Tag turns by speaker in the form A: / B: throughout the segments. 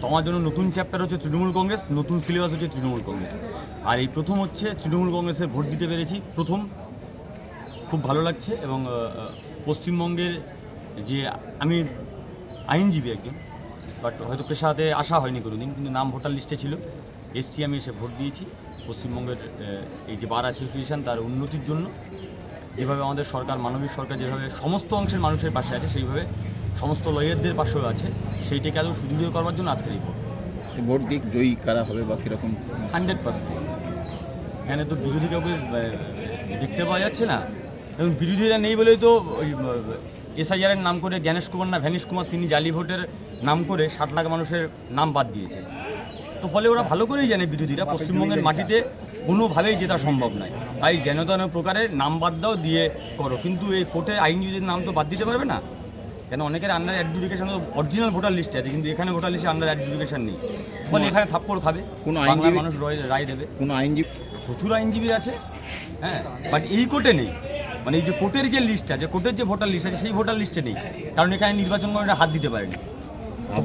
A: তো আমার জন্য নতুন চ্যাপ্টার হচ্ছে তৃণমূল কংগ্রেস, নতুন সিলেবাস হচ্ছে তৃণমূল কংগ্রেস। আর এই প্রথম হচ্ছে তৃণমূল কংগ্রেসে ভোট দিতে পেরেছি, প্রথম খুব ভালো লাগছে। এবং পশ্চিমবঙ্গের যে আমি আইনজীবী একজন, বাট হয়তো পেশাতে আসা হয়নি কোনোদিন, কিন্তু নাম ভোটার লিস্টে ছিল, এসছি, আমি এসে ভোট দিয়েছি। পশ্চিমবঙ্গের এই যে বার অ্যাসোসিয়েশন তার উন্নতির জন্য, যেভাবে আমাদের সরকার, মানবিক সরকার যেভাবে সমস্ত অংশের মানুষের পাশে আছে, সেইভাবে সমস্ত লয়ারদের পাশেও আছে, সেইটাকে আরও সুদৃঢ় করবার জন্য আজকের এই ভোট।
B: ভোট দিক জয়ী কারা হবে বা কীরকম?
A: 100%। এখানে তো বিরোধী কাউকে দেখতে পাওয়া যাচ্ছে না, এবং বিরোধীরা নেই বলেই তো ওই এসআইআরের নাম করে জ্ঞানেশ কুমার না ভ্যানিশ কুমার, তিনি জালি ভোটের নাম করে 60 লাখ মানুষের নাম বাদ দিয়েছে। তো ফলে ওরা ভালো করেই জানে বিরোধীরা পশ্চিমবঙ্গের মাটিতে কোনোভাবেই জেতা সম্ভব নয়, তাই যেন তেন প্রকারের নাম বাদ দাও দিয়ে করো, কিন্তু এই কোর্টে আইনজীবীদের নাম তো বাদ দিতে পারবে না, কেন অনেকের আন্ডার অ্যাডজুডিকেশন অরিজিনাল ভোটার লিস্টে আছে, কিন্তু এখানে ভোটার লিস্টে আন্ডার অ্যাডজুডিকেশন নেই, ফলে এখানে থাপ্পড় খাবে।
B: কোনো
A: বাংলার মানুষ রায় দেবে।
B: কোনো আইনজীবী,
A: প্রচুর আইনজীবী আছে, হ্যাঁ, বাট এই কোর্টে নেই। মানে এই যে কোর্টের যে লিস্ট আছে, কোর্টের যে ভোটার লিস্ট আছে, সেই ভোটার লিস্টে নেই, কারণ এখানে নির্বাচন কমিশন হাত দিতে পারেনি।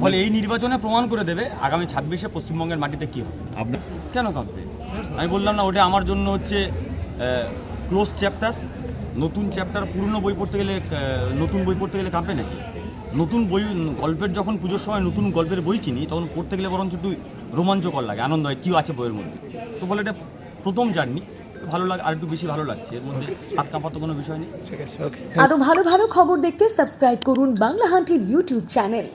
A: ফলে এই নির্বাচনে প্রমাণ করে দেবে আগামী 26-এ পশ্চিমবঙ্গের মাটিতে কী হবে।
B: আপনার
A: কেন কাঁপবে? আমি বললাম না, ওটা আমার জন্য হচ্ছে ক্লোজ চ্যাপ্টার, নতুন চ্যাপ্টার। পুরনো বই পড়তে গেলে, নতুন বই পড়তে গেলে কাঁপে নাকি? নতুন বই, গল্পের যখন পুজোর সময় নতুন গল্পের বই কিনি, তখন পড়তে গেলে বরঞ্চ একটু রোমাঞ্চকর লাগে, আনন্দ হয়, কী আছে বইয়ের মধ্যে। তো বলে এটা প্রথম জার্নি, ভালো লাগে, আর একটু বেশি ভালো লাগছে, এর মধ্যে হাত কাঁপা তো কোনো বিষয় নেই।
C: আরো ভালো ভালো খবর দেখতে সাবস্ক্রাইব করুন বাংলা হান্টের ইউটিউব চ্যানেল।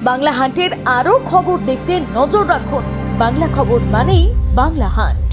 C: বাংলা হান্টের আরো খবর দেখতে নজর রাখুন। বাংলা খবর মানেই বাংলা হান্ট।